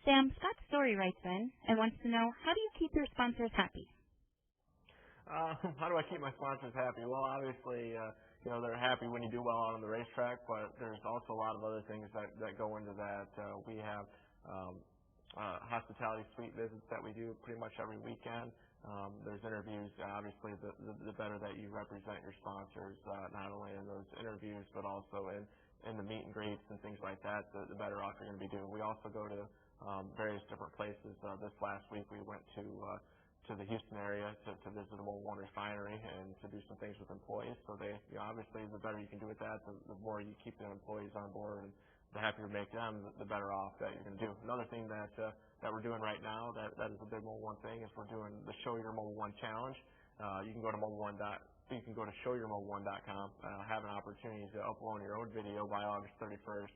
Sam, Scott Story writes in and wants to know, how do you keep your sponsors happy? How do I keep my sponsors happy? Well, obviously, they're happy when you do well out on the racetrack, but there's also a lot of other things that go into that. We have hospitality suite visits that we do pretty much every weekend. There's interviews. Obviously, the better that you represent your sponsors, not only in those interviews, but also in the meet and greets and things like that, the better off you're going to be doing. We also go to various different places. This last week, we went to the Houston area to visit a Mobile One refinery and to do some things with employees. So obviously, the better you can do with that, the more you keep the employees on board, and the happier you make them, the better off that you're going to do. Another thing that we're doing right now that is a big Mobile One thing is we're doing the Show Your Mobile One Challenge. You can go to showyourmobile1.com, have an opportunity to upload your own video by August 31st.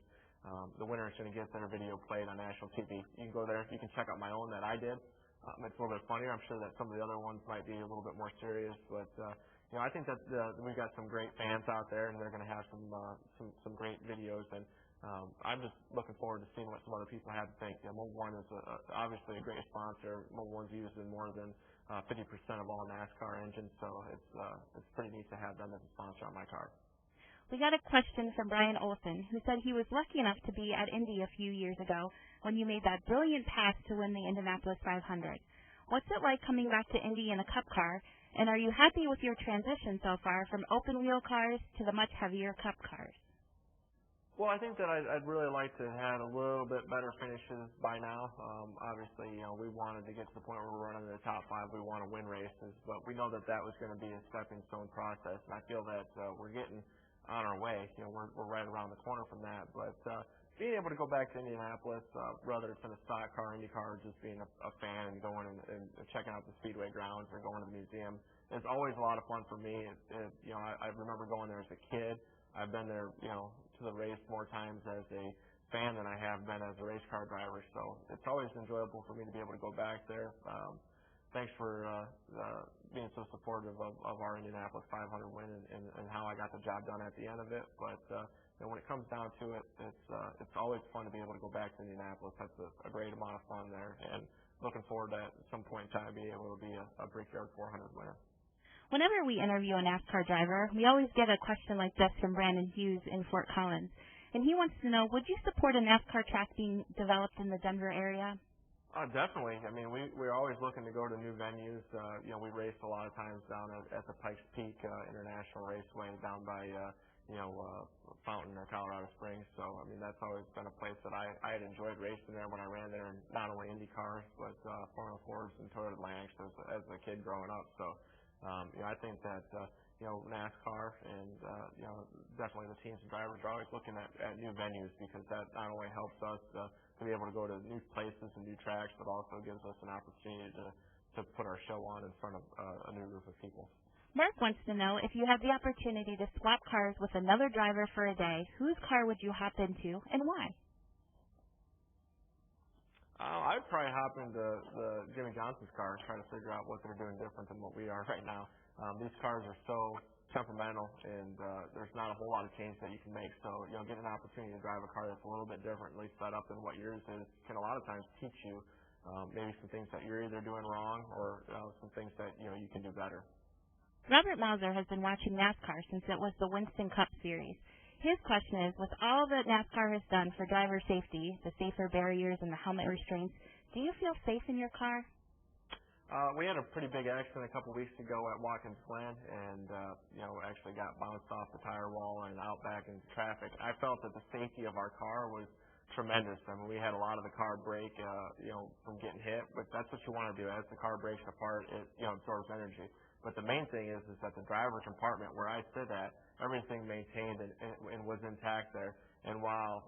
The winner is going to get their video played on national TV. You can go there. You can check out my own that I did. It's a little bit funnier. I'm sure that some of the other ones might be a little bit more serious, but I think that we've got some great fans out there, and they're going to have some great videos. And I'm just looking forward to seeing what some other people have to think. Mobile One is obviously a great sponsor. Mobile One's used in more than 50% of all NASCAR engines, so it's pretty neat to have them as a sponsor on my car. We got a question from Brian Olson, who said he was lucky enough to be at Indy a few years ago when you made that brilliant pass to win the Indianapolis 500. What's it like coming back to Indy in a Cup car, and are you happy with your transition so far from open-wheel cars to the much heavier Cup cars? Well, I think that I'd really like to have a little bit better finishes by now. Obviously, we wanted to get to the point where we're running in the top 5. We want to win races, but we know that was going to be a stepping stone process, and I feel that we're getting on our way. We're right around the corner from that. But being able to go back to Indianapolis, whether it's in a stock car, Indy car, or just being a fan and going and checking out the Speedway grounds or going to the museum, it's always a lot of fun for me. I remember going there as a kid. I've been there, to the race more times as a fan than I have been as a race car driver. So it's always enjoyable for me to be able to go back there. Thanks for being so supportive of our Indianapolis 500 win and how I got the job done at the end of it. But when it comes down to it, it's always fun to be able to go back to Indianapolis. That's a great amount of fun there, and looking forward to at some point in time being able to be a Brickyard 400 winner. Whenever we interview a NASCAR driver, we always get a question like this from Brandon Hughes in Fort Collins, and he wants to know, would you support a NASCAR track being developed in the Denver area? Definitely. I mean, we're always looking to go to new venues. We race a lot of times down at the Pikes Peak International Raceway down by, Fountain or Colorado Springs. So, I mean, that's always been a place that I had enjoyed racing there when I ran there, and not only Indy cars, but Formula 4s and Toyota Atlantics as a kid growing up. So, I think that, NASCAR and, definitely the teams and drivers are always looking at new venues, because that not only helps us to be able to go to new places and new tracks, but also gives us an opportunity to put our show on in front of a new group of people. Mark wants to know, if you had the opportunity to swap cars with another driver for a day, whose car would you hop into and why? I'd probably hop into the Jimmy Johnson's car, trying to figure out what they're doing different than what we are right now. These cars are so temperamental, and there's not a whole lot of change that you can make. So, getting an opportunity to drive a car that's a little bit differently set up than what yours is can a lot of times teach you maybe some things that you're either doing wrong or some things that, you can do better. Robert Mauser has been watching NASCAR since it was the Winston Cup Series. His question is, with all that NASCAR has done for driver safety, the safer barriers and the helmet restraints, do you feel safe in your car? We had a pretty big accident a couple weeks ago at Watkins Glen, and actually got bounced off the tire wall and out back into traffic. I felt that the safety of our car was tremendous. I mean, we had a lot of the car break, from getting hit, but that's what you want to do. As the car breaks apart, it absorbs energy. But the main thing is that the driver's compartment where I sit at, everything maintained and was intact there. And while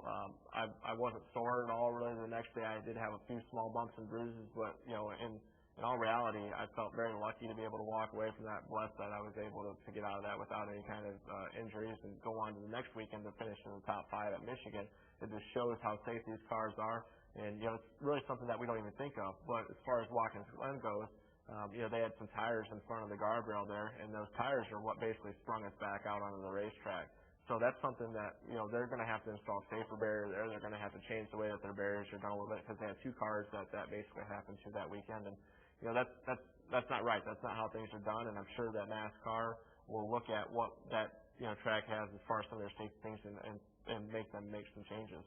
I wasn't sore at all really the next day, I did have a few small bumps and bruises, but in all reality, I felt very lucky to be able to walk away from that, blessed that I was able to get out of that without any kind of injuries and go on to the next weekend to finish in the top 5 at Michigan. It just shows how safe these cars are, and it's really something that we don't even think of. But as far as Watkins Glen goes, they had some tires in front of the guardrail there, and those tires are what basically sprung us back out onto the racetrack. So that's something that, they're going to have to install safer barriers there. They're going to have to change the way that their barriers are done a little bit because they had 2 cars that basically happened to that weekend. And, that's not right. That's not how things are done. And I'm sure that NASCAR will look at what that, track has as far as some of their safety things and make some changes.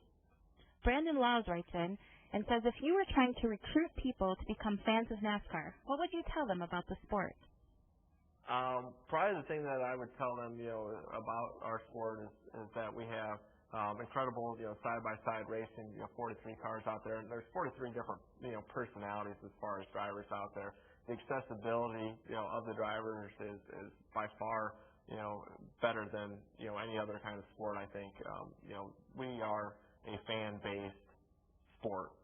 Brandon Laws writes in and says, if you were trying to recruit people to become fans of NASCAR, what would you tell them about the sport? Probably the thing that I would tell them, about our sport is that we have incredible, side-by-side racing, 43 cars out there. And there's 43 different, personalities as far as drivers out there. The accessibility, of the drivers is by far, better than, any other kind of sport, I think. We are a fan-based sport.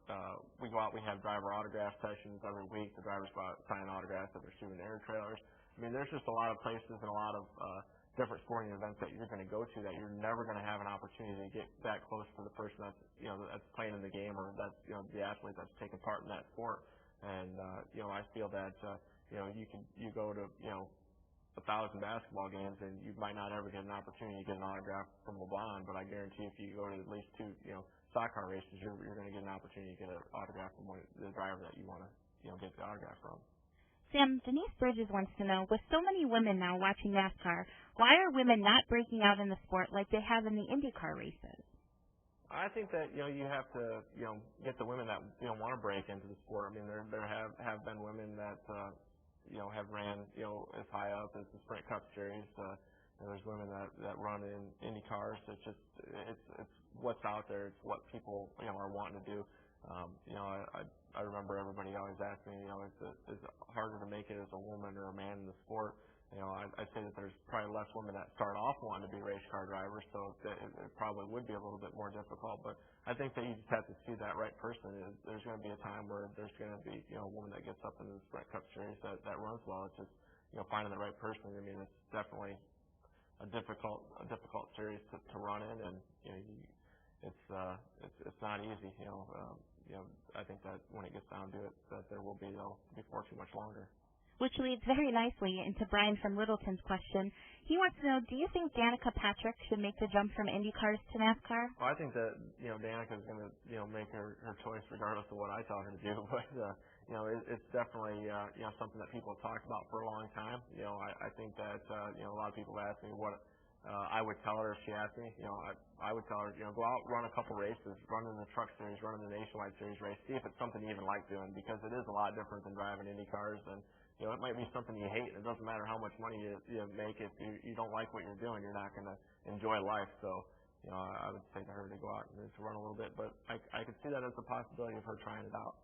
We go out, we have driver autograph sessions every week. The drivers go out and sign autographs at their souvenir trailers. I mean, there's just a lot of places and a lot of different sporting events that you're going to go to that you're never going to have an opportunity to get that close to the person that's, that's playing in the game or that's, the athlete that's taking part in that sport. And, I feel that, you go to, 1,000 basketball games and you might not ever get an opportunity to get an autograph from LeBron, but I guarantee if you go to at least 2, stock car races, you're going to get an opportunity to get an autograph from the driver that you want to, get the autograph from. Sam, Denise Bridges wants to know, with so many women now watching NASCAR, why are women not breaking out in the sport like they have in the IndyCar races? I think that, you have to, get the women that, want to break into the sport. I mean, there have been women that, have ran, as high up as the Sprint Cup Series. There's women that run in IndyCars. It's what's out there. It's what people, are wanting to do. I remember everybody always asking me, is it harder to make it as a woman or a man in the sport? I'd say that there's probably less women that start off wanting to be race car drivers, so it probably would be a little bit more difficult. But I think that you just have to see that right person. There's going to be a time where there's going to be, a woman that gets up in the Sprint Cup Series that runs well. It's just, finding the right person. I mean, it's definitely a difficult series to run in, and it's not easy. I think that when it gets down to it, that there will be before too much longer. Which leads very nicely into Brian from Littleton's question. He wants to know, do you think Danica Patrick should make the jump from IndyCars to NASCAR? Well, I think that, Danica is going to, make her choice regardless of what I tell her to do. But, it's definitely, something that people have talked about for a long time. I think that, a lot of people have asked me what I would tell her if she asked me. I would tell her, go out, run a couple races, run in the Truck Series, run in the Nationwide Series race, see if it's something you even like doing, because it is a lot different than driving IndyCars. And it might be something you hate, and it doesn't matter how much money you make. If you don't like what you're doing, you're not going to enjoy life. So, I would say to her to go out and to run a little bit. But I could see that as a possibility of her trying it out.